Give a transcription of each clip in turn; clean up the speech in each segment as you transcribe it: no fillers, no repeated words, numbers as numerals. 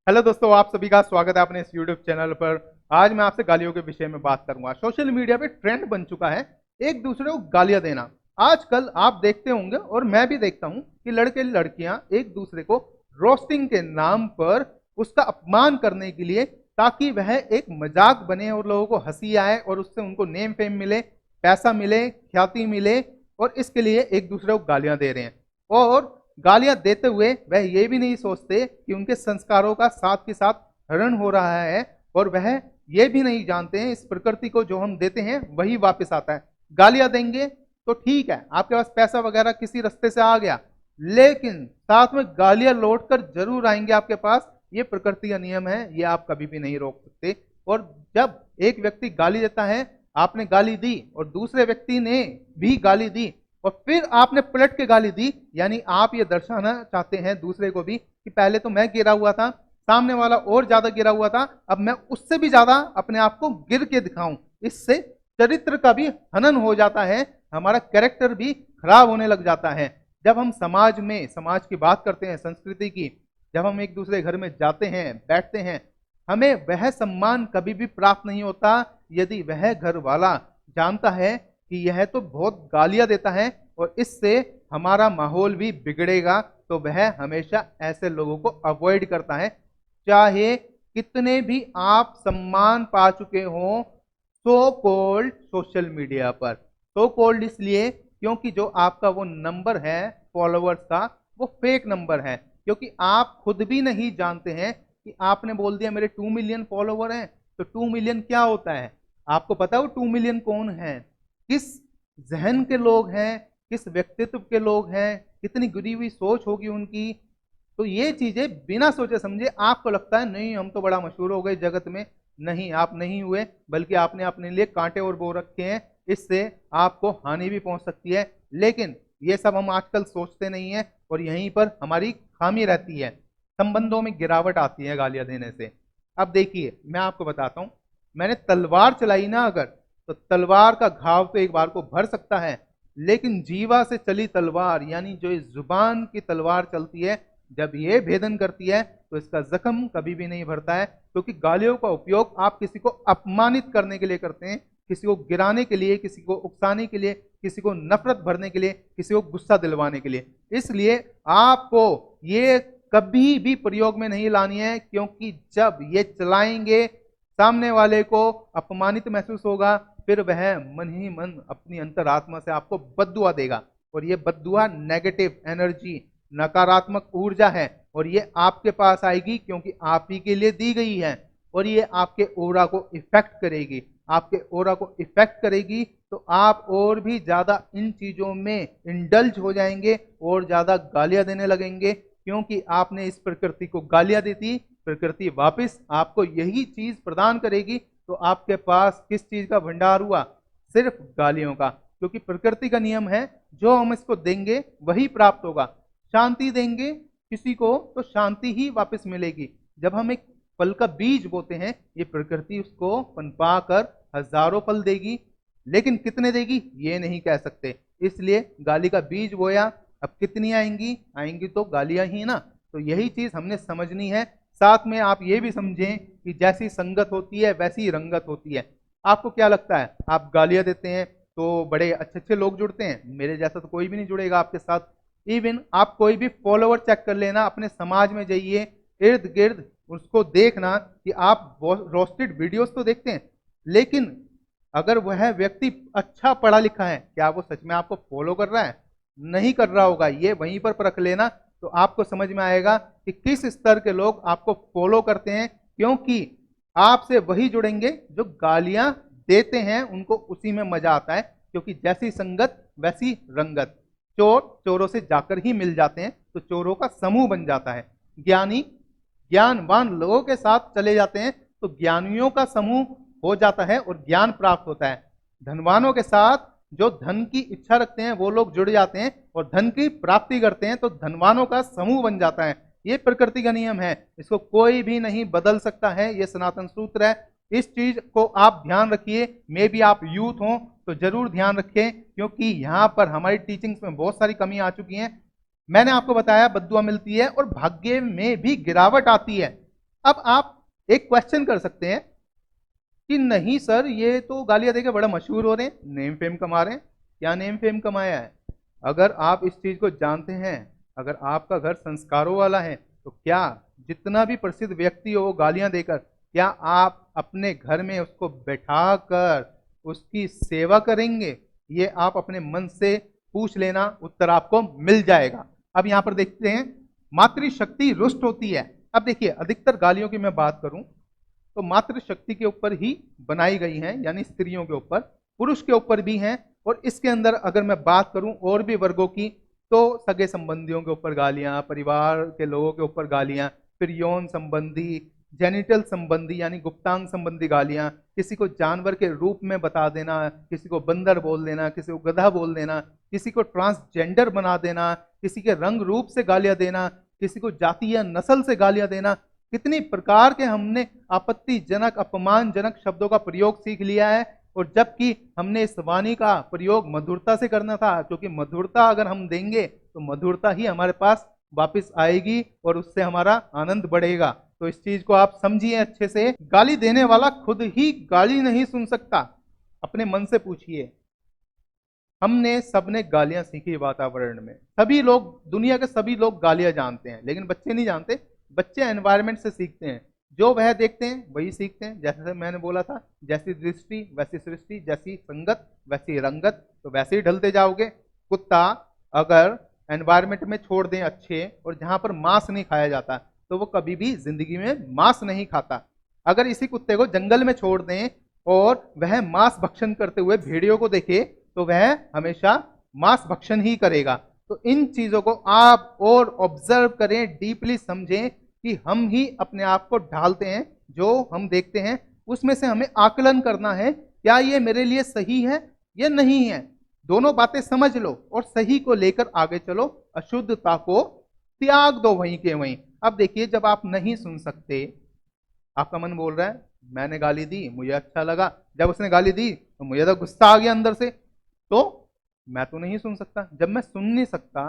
Hello दोस्तों, आप सभी का स्वागत है अपने इस यूट्यूब चैनल पर। आज मैं आपसे गालियों के विषय में बात करूंगा। सोशल मीडिया पे ट्रेंड बन चुका है एक दूसरे को गालियां देना। आजकल आप देखते होंगे और मैं भी देखता हूं कि लड़के लड़कियां एक दूसरे को रोस्टिंग के नाम पर उसका अपमान करने के लिए, ताकि वह एक मजाक बने और लोगों को हंसी आए और उससे उनको नेम फेम मिले, पैसा मिले, ख्याति मिले, और इसके लिए एक दूसरे को गालियां दे रहे हैं। और गालियां देते हुए वह ये भी नहीं सोचते कि उनके संस्कारों का साथ के साथ हरण हो रहा है, और वह ये भी नहीं जानते हैं इस प्रकृति को जो हम देते हैं वही वापस आता है। गालियां देंगे तो ठीक है, आपके पास पैसा वगैरह किसी रास्ते से आ गया, लेकिन साथ में गालियां लौट कर जरूर आएंगे आपके पास। ये प्रकृति का नियम है, ये आप कभी भी नहीं रोक सकते। और जब एक व्यक्ति गाली देता है, आपने गाली दी और दूसरे व्यक्ति ने भी गाली दी और फिर आपने पलट के गाली दी, यानी आप ये दर्शाना चाहते हैं दूसरे को भी कि पहले तो मैं गिरा हुआ था, सामने वाला और ज्यादा गिरा हुआ था, अब मैं उससे भी ज्यादा अपने आप को गिर के दिखाऊं। इससे चरित्र का भी हनन हो जाता है, हमारा कैरेक्टर भी खराब होने लग जाता है। जब हम समाज में समाज की बात करते हैं, संस्कृति की, जब हम एक दूसरे घर में जाते हैं, बैठते हैं, हमें वह सम्मान कभी भी प्राप्त नहीं होता यदि वह घर वाला जानता है कि यह तो बहुत गालियां देता है और इससे हमारा माहौल भी बिगड़ेगा, तो वह हमेशा ऐसे लोगों को अवॉइड करता है। चाहे कितने भी आप सम्मान पा चुके हो सो कॉल्ड सोशल मीडिया पर। सो कॉल्ड इसलिए क्योंकि जो आपका वो नंबर है फॉलोअर्स का, वो फेक नंबर है, क्योंकि आप खुद भी नहीं जानते हैं कि आपने बोल दिया मेरे 2 मिलियन फॉलोवर हैं, तो 2 मिलियन क्या होता है? आपको पता है वो 2 मिलियन कौन है, किस जहन के लोग हैं, किस व्यक्तित्व के लोग हैं, कितनी गिरी हुई सोच होगी उनकी। तो ये चीजें बिना सोचे समझे आपको लगता है नहीं हम तो बड़ा मशहूर हो गए जगत में। नहीं, आप नहीं हुए, बल्कि आपने अपने लिए कांटे और बो रखे हैं। इससे आपको हानि भी पहुंच सकती है, लेकिन ये सब हम आजकल सोचते नहीं है और यहीं पर हमारी खामी रहती है। संबंधों में गिरावट आती है गालियां देने से। अब देखिए, मैं आपको बताता हूं, मैंने तलवार चलाई ना अगर, तो तलवार का घाव तो एक बार को भर सकता है, लेकिन जीवा से चली तलवार, यानी जो इस जुबान की तलवार चलती है, जब ये भेदन करती है तो इसका जख्म कभी भी नहीं भरता है। क्योंकि गालियों का उपयोग आप किसी को अपमानित करने के लिए करते हैं, किसी को गिराने के लिए, किसी को उकसाने के लिए, किसी को नफरत भरने के लिए, किसी को गुस्सा दिलवाने के लिए। इसलिए आपको ये कभी भी प्रयोग में नहीं लानी है, क्योंकि जब ये चलाएंगे सामने वाले को अपमानित महसूस होगा, फिर वह मन ही मन अपनी अंतरात्मा से आपको बद्दुआ देगा, और ये बद्दुआ नेगेटिव एनर्जी, नकारात्मक ऊर्जा है, और ये आपके पास आएगी क्योंकि आप ही के लिए दी गई है, और ये आपके ओरा को इफेक्ट करेगी। आपके ओरा को इफेक्ट करेगी तो आप और भी ज्यादा इन चीजों में इंडल्ज हो जाएंगे और ज्यादा गालियां देने लगेंगे, क्योंकि आपने इस प्रकृति को गालियां दी थी, प्रकृति वापस आपको यही चीज प्रदान करेगी। तो आपके पास किस चीज का भंडार हुआ? सिर्फ गालियों का, क्योंकि प्रकृति का नियम है जो हम इसको देंगे वही प्राप्त होगा। शांति देंगे किसी को तो शांति ही वापस मिलेगी। जब हम एक फल का बीज बोते हैं, ये प्रकृति उसको पनपा कर हजारों फल देगी, लेकिन कितने देगी ये नहीं कह सकते। इसलिए गाली का बीज बोया, अब कितनी आएंगी? आएंगी तो गालियां ही ना। तो यही चीज हमने समझनी है। साथ में आप ये भी समझें कि जैसी संगत होती है वैसी रंगत होती है। आपको क्या लगता है, आप गालियां देते हैं तो बड़े अच्छे अच्छे लोग जुड़ते हैं? मेरे जैसा तो कोई भी नहीं जुड़ेगा आपके साथ। इवन आप कोई भी फॉलोवर चेक कर लेना, अपने समाज में जाइए, इर्द गिर्द उसको देखना कि आप रोस्टेड वीडियोस तो देखते हैं, लेकिन अगर वह व्यक्ति अच्छा पढ़ा लिखा है, क्या वो सच में आपको फॉलो कर रहा है? नहीं कर रहा होगा। ये वहीं पर परख लेना, तो आपको समझ में आएगा कि किस स्तर के लोग आपको फॉलो करते हैं। क्योंकि आपसे वही जुड़ेंगे जो गालियां देते हैं, उनको उसी में मजा आता है, क्योंकि जैसी संगत वैसी रंगत। चोर चोरों से जाकर ही मिल जाते हैं, तो चोरों का समूह बन जाता है। ज्ञानी ज्ञानवान लोगों के साथ चले जाते हैं, तो ज्ञानियों का समूह हो जाता है और ज्ञान प्राप्त होता है। धनवानों के साथ जो धन की इच्छा रखते हैं वो लोग जुड़ जाते हैं और धन की प्राप्ति करते हैं, तो धनवानों का समूह बन जाता है। ये प्रकृति का नियम है, इसको कोई भी नहीं बदल सकता है, ये सनातन सूत्र है। इस चीज को आप ध्यान रखिए। मे भी आप यूथ हो तो जरूर ध्यान रखें, क्योंकि यहाँ पर हमारी टीचिंग्स में बहुत सारी कमी आ चुकी है। मैंने आपको बताया बद्दुआ मिलती है और भाग्य में भी गिरावट आती है। अब आप एक क्वेश्चन कर सकते हैं कि नहीं सर, ये तो गालियां देके बड़ा मशहूर हो रहे हैं, नेम फेम कमा रहे हैं। क्या नेम फेम कमाया है? अगर आप इस चीज को जानते हैं, अगर आपका घर संस्कारों वाला है, तो क्या जितना भी प्रसिद्ध व्यक्ति हो वो गालियां देकर, क्या आप अपने घर में उसको बैठा कर उसकी सेवा करेंगे? ये आप अपने मन से पूछ लेना, उत्तर आपको मिल जाएगा। अब यहां पर देखते हैं, मातृशक्ति रुष्ट होती है। अब देखिए, अधिकतर गालियों की मैं बात करूं तो मातृशक्ति के ऊपर ही बनाई गई हैं, यानी स्त्रियों के ऊपर, पुरुष के ऊपर भी हैं। और इसके अंदर अगर मैं बात करूं और भी वर्गों की, तो सगे संबंधियों के ऊपर गालियां, परिवार के लोगों के ऊपर गालियां, फिर यौन संबंधी, जेनिटल संबंधी यानी गुप्तांग संबंधी गालियां, किसी को जानवर के रूप में बता देना, किसी को बंदर बोल देना, किसी को गधा बोल देना, किसी को ट्रांसजेंडर बना देना, किसी के रंग रूप से गालियां देना, किसी को जाति या नस्ल से गालियां देना, कितनी प्रकार के हमने आपत्तिजनक, अपमानजनक शब्दों का प्रयोग सीख लिया है। और जबकि हमने इस वाणी का प्रयोग मधुरता से करना था, क्योंकि मधुरता अगर हम देंगे तो मधुरता ही हमारे पास वापस आएगी और उससे हमारा आनंद बढ़ेगा। तो इस चीज को आप समझिए अच्छे से। गाली देने वाला खुद ही गाली नहीं सुन सकता। अपने मन से पूछिए, हमने सबने गालियां सीखी वातावरण में। सभी लोग, दुनिया के सभी लोग गालियां जानते हैं, लेकिन बच्चे नहीं जानते। बच्चे एनवायरनमेंट से सीखते हैं, जो वह देखते हैं वही सीखते हैं। जैसे मैंने बोला था, जैसी दृष्टि वैसी सृष्टि, जैसी संगत वैसी रंगत, तो वैसे ही ढलते जाओगे। कुत्ता अगर एनवायरनमेंट में छोड़ दें अच्छे, और जहां पर मांस नहीं खाया जाता, तो वो कभी भी जिंदगी में मांस नहीं खाता। अगर इसी कुत्ते को जंगल में छोड़ दें और वह मांस भक्षण करते हुए भेड़ियों को देखे, तो वह हमेशा मांस भक्षण ही करेगा। तो इन चीजों को आप और ऑब्जर्व करें, डीपली समझें कि हम ही अपने आप को ढालते हैं। जो हम देखते हैं उसमें से हमें आकलन करना है, क्या ये मेरे लिए सही है या नहीं है। दोनों बातें समझ लो और सही को लेकर आगे चलो, अशुद्धता को त्याग दो वहीं के वहीं। अब देखिए, जब आप नहीं सुन सकते, आपका मन बोल रहा है मैंने गाली दी, मुझे अच्छा लगा, जब उसने गाली दी तो मुझे तो गुस्सा आ गया अंदर से, तो मैं तो नहीं सुन सकता। जब मैं सुन नहीं सकता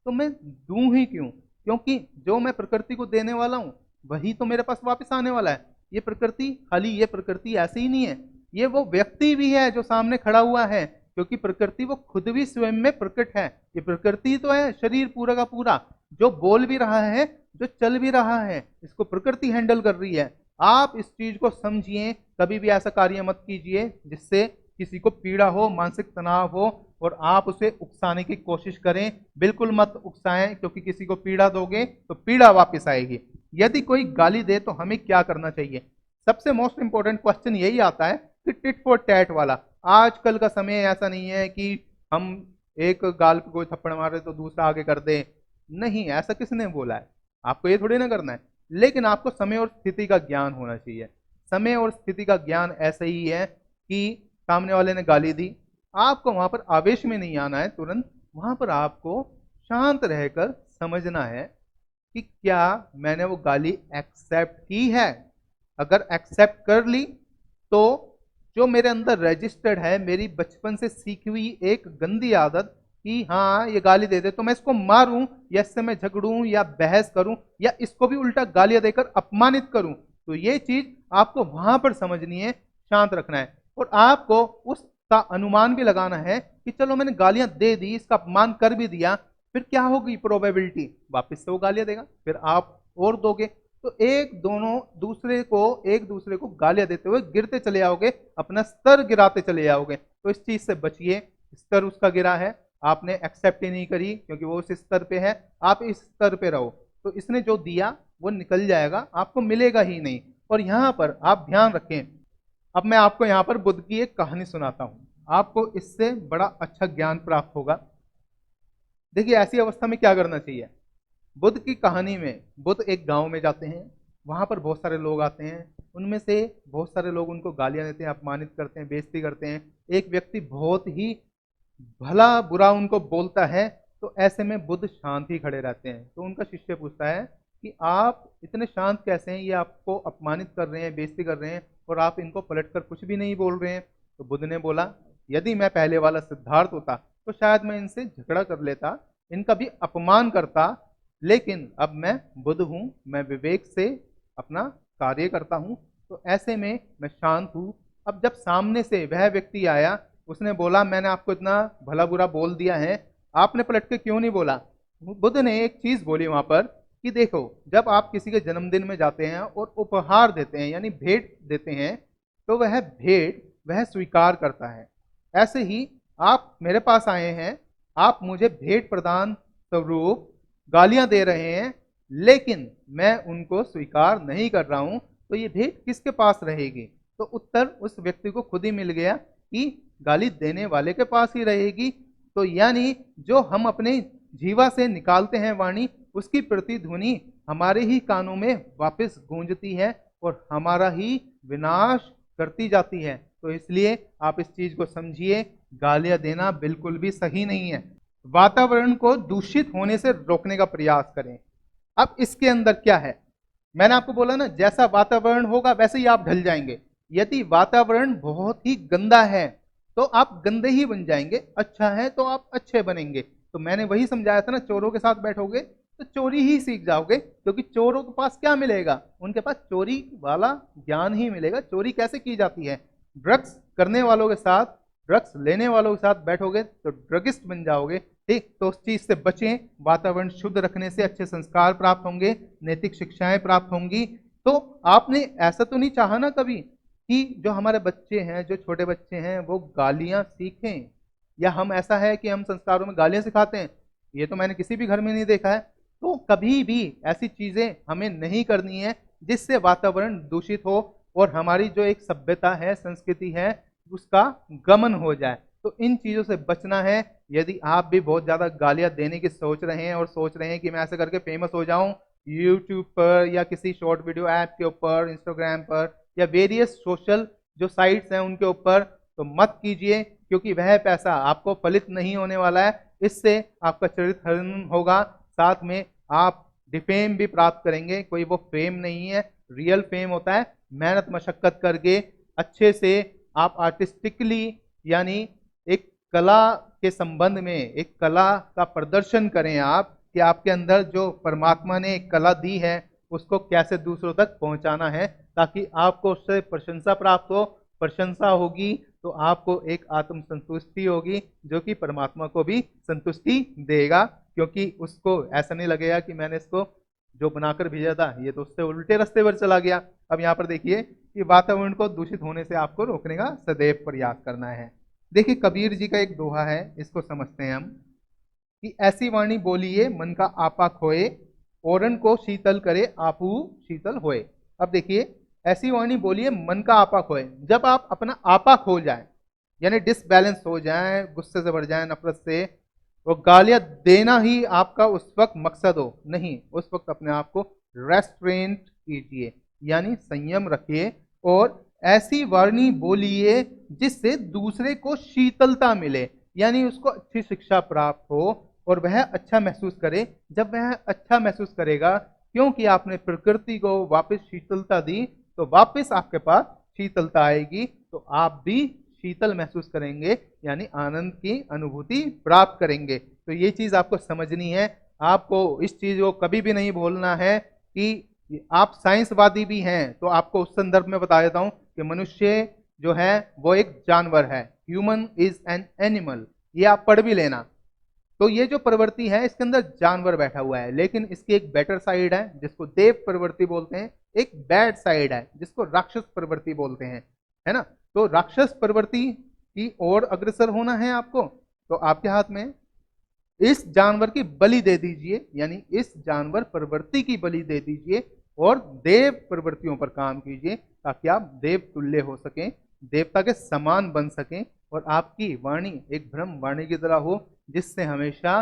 तो मैं दूं ही क्यों? क्योंकि जो मैं प्रकृति को देने वाला हूं वही तो मेरे पास वापस आने वाला है। ये प्रकृति, खाली ये प्रकृति ऐसे ही नहीं है, ये वो व्यक्ति भी है जो सामने खड़ा हुआ है, क्योंकि प्रकृति वो खुद भी स्वयं में प्रकट है। ये प्रकृति तो है, शरीर पूरा का पूरा, जो बोल भी रहा है, जो चल भी रहा है, इसको प्रकृति हैंडल कर रही है। आप इस चीज को समझिए, कभी भी ऐसा कार्य मत कीजिए जिससे किसी को पीड़ा हो, मानसिक तनाव हो और आप उसे उकसाने की कोशिश करें। बिल्कुल मत उकसाएं, क्योंकि किसी को पीड़ा दोगे तो पीड़ा वापस आएगी। यदि कोई गाली दे तो हमें क्या करना चाहिए? सबसे मोस्ट इंपॉर्टेंट क्वेश्चन यही आता है कि टिट फॉर टैट वाला। आजकल का समय ऐसा नहीं है कि हम एक गाल पे कोई थप्पड़ मारे तो दूसरा आगे कर दे। नहीं, ऐसा किसने बोला है? आपको ये थोड़ी ना करना है, लेकिन आपको समय और स्थिति का ज्ञान होना चाहिए। समय और स्थिति का ज्ञान ऐसा ही है कि सामने वाले ने गाली दी, आपको वहां पर आवेश में नहीं आना है तुरंत, वहां पर आपको शांत रहकर समझना है कि क्या मैंने वो गाली एक्सेप्ट की है। अगर एक्सेप्ट कर ली तो जो मेरे अंदर रजिस्टर्ड है, मेरी बचपन से सीखी हुई एक गंदी आदत कि हाँ ये गाली दे दे तो मैं इसको मारूं, या इससे मैं झगड़ूं या बहस करूं, या इसको भी उल्टा गालियां देकर अपमानित करूं, तो ये चीज आपको वहां पर समझनी है, शांत रखना है। और आपको उसका अनुमान भी लगाना है कि चलो मैंने गालियां दे दी, इसका अपमान कर भी दिया, फिर क्या होगी प्रोबेबिलिटी? वापस से वो गालियां देगा, फिर आप और दोगे, तो एक दूसरे को गालियां देते हुए गिरते चले जाओगे, अपना स्तर गिराते चले जाओगे। तो इस चीज से बचिए। स्तर उसका गिरा है, आपने एक्सेप्ट ही नहीं करी, क्योंकि वो उस स्तर पे है, आप इस स्तर पे रहो, तो इसने जो दिया वो निकल जाएगा, आपको मिलेगा ही नहीं। और यहां पर आप ध्यान रखें, अब मैं आपको यहां पर बुद्ध की एक कहानी सुनाता हूं, आपको इससे बड़ा अच्छा ज्ञान प्राप्त होगा। देखिए, ऐसी अवस्था में क्या करना चाहिए? बुद्ध की कहानी में बुद्ध एक गांव में जाते हैं, वहां पर बहुत सारे लोग आते हैं, उनमें से बहुत सारे लोग उनको गालियां देते हैं, अपमानित करते हैं, बेइज्जती करते हैं। एक व्यक्ति बहुत ही भला बुरा उनको बोलता है, तो ऐसे में बुद्ध शांत ही खड़े रहते हैं। तो उनका शिष्य पूछता है कि आप इतने शांत कैसे हैं, ये आपको अपमानित कर रहे हैं, बेइज्जती कर रहे हैं, और आप इनको पलट कर कुछ भी नहीं बोल रहे हैं। तो बुद्ध ने बोला, यदि मैं पहले वाला सिद्धार्थ होता तो शायद मैं इनसे झगड़ा कर लेता, इनका भी अपमान करता, लेकिन अब मैं बुद्ध हूं, मैं विवेक से अपना कार्य करता हूँ। तो ऐसे में मैं शांत हूँ। अब जब सामने से वह व्यक्ति आया, उसने बोला मैंने आपको इतना भला बुरा बोल दिया है, आपने पलट के क्यों नहीं बोला? बुद्ध ने एक चीज बोली वहां पर कि देखो, जब आप किसी के जन्मदिन में जाते हैं और उपहार देते हैं यानी भेंट देते हैं, तो वह भेंट वह स्वीकार करता है। ऐसे ही आप मेरे पास आए हैं, आप मुझे भेंट प्रदान स्वरूप गालियां दे रहे हैं, लेकिन मैं उनको स्वीकार नहीं कर रहा हूं, तो ये भेंट किसके पास रहेगी? तो उत्तर उस व्यक्ति को खुद ही मिल गया कि गाली देने वाले के पास ही रहेगी। तो यानी जो हम अपने जीवा से निकालते हैं वाणी, उसकी प्रतिध्वनि हमारे ही कानों में वापस गूंजती है और हमारा ही विनाश करती जाती है। तो इसलिए आप इस चीज को समझिए, गालियां देना बिल्कुल भी सही नहीं है। वातावरण को दूषित होने से रोकने का प्रयास करें। अब इसके अंदर क्या है? मैंने आपको बोला ना, जैसा वातावरण होगा वैसे ही आप ढल जाएंगे। यदि वातावरण बहुत ही गंदा है तो आप गंदे ही बन जाएंगे, अच्छा है तो आप अच्छे बनेंगे। तो मैंने वही समझाया था ना, चोरों के साथ बैठोगे तो चोरी ही सीख जाओगे, क्योंकि चोरों के पास क्या मिलेगा? उनके पास चोरी वाला ज्ञान ही मिलेगा, चोरी कैसे की जाती है। ड्रग्स करने वालों के साथ, ड्रग्स लेने वालों के साथ बैठोगे तो ड्रगिस्ट बन जाओगे। ठीक, तो उस चीज से बचें। वातावरण शुद्ध रखने से अच्छे संस्कार प्राप्त होंगे, नैतिक शिक्षाएं प्राप्त होंगी। तो आपने ऐसा तो नहीं चाहा ना कभी कि जो हमारे बच्चे हैं, जो छोटे बच्चे हैं, वो गालियां सीखें? या हम ऐसा है कि हम संस्कारों में गालियां सिखाते हैं? ये तो मैंने किसी भी घर में नहीं देखा है। तो कभी भी ऐसी चीजें हमें नहीं करनी है जिससे वातावरण दूषित हो और हमारी जो एक सभ्यता है, संस्कृति है, उसका गमन हो जाए। तो इन चीजों से बचना है। यदि आप भी बहुत ज्यादा गालियां देने की सोच रहे हैं और सोच रहे हैं कि मैं ऐसे करके फेमस हो जाऊं यूट्यूब पर या किसी शॉर्ट वीडियो ऐप के ऊपर, इंस्टाग्राम पर या वेरियस सोशल जो साइट्स हैं उनके ऊपर, तो मत कीजिए, क्योंकि वह पैसा आपको फलित नहीं होने वाला है। इससे आपका चरित्र हनन होगा, साथ में आप डिफेम भी प्राप्त करेंगे। कोई वो फेम नहीं है, रियल फेम होता है मेहनत मशक्कत करके अच्छे से आप आर्टिस्टिकली, यानी एक कला के संबंध में एक कला का प्रदर्शन करें आप, कि आपके अंदर जो परमात्मा ने एक कला दी है उसको कैसे दूसरों तक पहुंचाना है, ताकि आपको उससे प्रशंसा प्राप्त हो। प्रशंसा होगी तो आपको एक आत्म संतुष्टि होगी, जो कि परमात्मा को भी संतुष्टि देगा, क्योंकि उसको ऐसा नहीं लगेगा कि मैंने इसको जो बनाकर भेजा था ये तो उससे उल्टे रास्ते पर चला गया। अब यहाँ पर देखिए कि वातावरण को दूषित होने से आपको रोकने का सदैव प्रयास करना है। देखिए कबीर जी का एक दोहा है, इसको समझते हैं हम कि ऐसी वाणी बोलिए मन का आपा खोए, औरन को शीतल करे आपू शीतल होए। अब देखिए, ऐसी वाणी बोलिए मन का आपा खोए। जब आप अपना आपा खो जाए, यानी डिसबैलेंस हो जाए, गुस्से से भर जाए, नफरत से, वो गालियां देना ही आपका उस वक्त मकसद हो, नहीं, उस वक्त अपने आप को रेस्ट्रेंट कीजिए, यानी संयम रखिए और ऐसी वाणी बोलिए जिससे दूसरे को शीतलता मिले, यानी उसको अच्छी शिक्षा प्राप्त हो और वह अच्छा महसूस करे। जब वह अच्छा महसूस करेगा, क्योंकि आपने प्रकृति को वापस शीतलता दी, तो वापस आपके पास शीतलता आएगी, तो आप भी शीतल महसूस करेंगे, यानी आनंद की अनुभूति प्राप्त करेंगे। तो ये चीज आपको समझनी है। आपको इस चीज को कभी भी नहीं भूलना है कि आप साइंसवादी भी हैं, तो आपको उस संदर्भ में बता देता हूं कि मनुष्य जो है वो एक जानवर है, ह्यूमन इज एन एनिमल। ये आप पढ़ भी लेना। तो ये जो प्रवृत्ति है इसके अंदर जानवर बैठा हुआ है, लेकिन इसकी एक बेटर साइड है जिसको देव प्रवृत्ति बोलते हैं, एक बैड साइड है जिसको राक्षस प्रवृत्ति बोलते हैं, है ना। तो राक्षस प्रवृत्ति की ओर अग्रसर होना है आपको, तो आपके हाथ में इस जानवर की बलि दे दीजिए, यानी इस जानवर प्रवृत्ति की बलि दे दीजिए और देव प्रवृत्तियों पर काम कीजिए, ताकि आप देव तुल्य हो सकें, देवता के समान बन सकें और आपकी वाणी एक ब्रह्म वाणी की तरह हो, जिससे हमेशा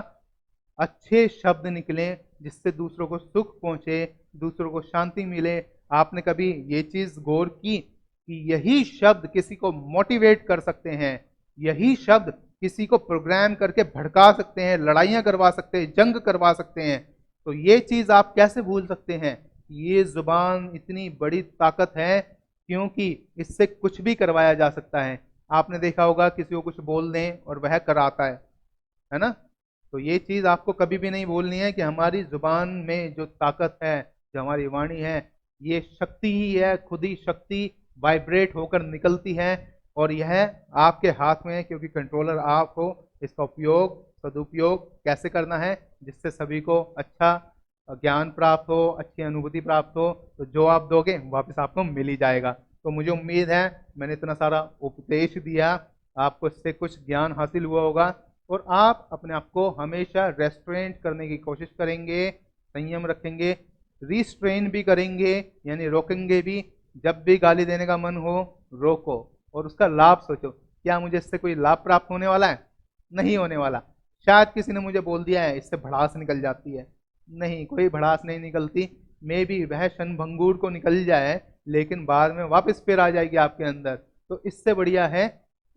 अच्छे शब्द निकलें, जिससे दूसरों को सुख पहुंचे, दूसरों को शांति मिले। आपने कभी ये चीज गौर की कि यही शब्द किसी को मोटिवेट कर सकते हैं, यही शब्द किसी को प्रोग्राम करके भड़का सकते हैं, लड़ाइयां करवा सकते हैं, जंग करवा सकते हैं। तो ये चीज आप कैसे भूल सकते हैं? ये जुबान इतनी बड़ी ताकत है, क्योंकि इससे कुछ भी करवाया जा सकता है। आपने देखा होगा किसी को कुछ बोल दें और वह कराता है ना। तो ये चीज आपको कभी भी नहीं भूलनी है कि हमारी जुबान में जो ताकत है, जो हमारी वाणी है, ये शक्ति ही है, खुद ही शक्ति वाइब्रेट होकर निकलती है और यह आपके हाथ में है, क्योंकि कंट्रोलर आप हो। इसका उपयोग, सदुपयोग कैसे करना है जिससे सभी को अच्छा ज्ञान प्राप्त हो, अच्छी अनुभूति प्राप्त हो, तो जो आप दोगे वापस आपको मिल ही जाएगा। तो मुझे उम्मीद है मैंने इतना सारा उपदेश दिया, आपको इससे कुछ ज्ञान हासिल हुआ होगा और आप अपने आप को हमेशा रेस्ट्रेंट करने की कोशिश करेंगे, संयम रखेंगे, रिस्ट्रेन भी करेंगे, यानी रोकेंगे भी। जब भी गाली देने का मन हो रोको और उसका लाभ सोचो, क्या मुझे इससे कोई लाभ प्राप्त होने वाला है? नहीं होने वाला। शायद किसी ने मुझे बोल दिया है इससे भड़ास निकल जाती है, नहीं, कोई भड़ास नहीं निकलती। मे भी वह क्षणभंगुर को निकल जाए लेकिन बाद में वापस फिर आ जाएगी आपके अंदर। तो इससे बढ़िया है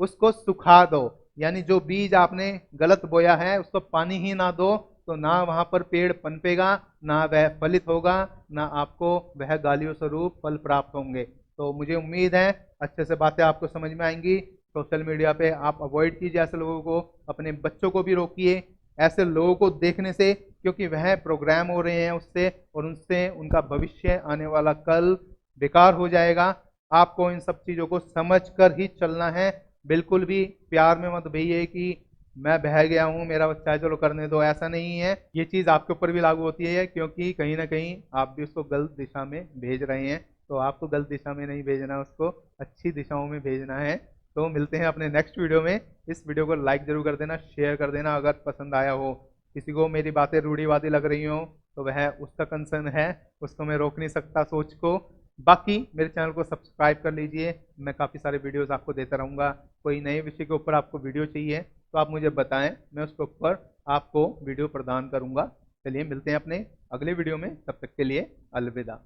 उसको सुखा दो, यानी जो बीज आपने गलत बोया है उसको पानी ही ना दो, तो ना वहां पर पेड़ पनपेगा, ना वह फलित होगा, ना आपको वह गालियों स्वरूप फल प्राप्त होंगे। तो मुझे उम्मीद है अच्छे से बातें आपको समझ में आएंगी। सोशल मीडिया पे आप अवॉइड कीजिए ऐसे लोगों को, अपने बच्चों को भी रोकिए ऐसे लोगों को देखने से, क्योंकि वह प्रोग्राम हो रहे हैं उससे और उनसे उनका भविष्य, आने वाला कल बेकार हो जाएगा। आपको इन सब चीजों को समझ कर ही चलना है। बिल्कुल भी प्यार में मत भैया कि मैं बह गया हूँ, मेरा बच्चा है चलो करने दो, ऐसा नहीं है। ये चीज आपके ऊपर भी लागू होती है, क्योंकि कहीं ना कहीं आप भी उसको गलत दिशा में भेज रहे हैं। तो आपको गलत दिशा में नहीं भेजना, उसको अच्छी दिशाओं में भेजना है। तो मिलते हैं अपने नेक्स्ट वीडियो में। इस वीडियो को लाइक जरूर कर देना, शेयर कर देना अगर पसंद आया हो। किसी को मेरी बातें रूढ़िवादी लग रही हो तो वह उसका कंसर्न है, उसको मैं रोक नहीं सकता सोच को। बाकी मेरे चैनल को सब्सक्राइब कर लीजिए, मैं काफ़ी सारे वीडियोस आपको देता रहूँगा। कोई नए विषय के ऊपर आपको वीडियो चाहिए तो आप मुझे बताएं, मैं उसके ऊपर आपको वीडियो प्रदान करूँगा। चलिए मिलते हैं अपने अगले वीडियो में, तब तक के लिए अलविदा।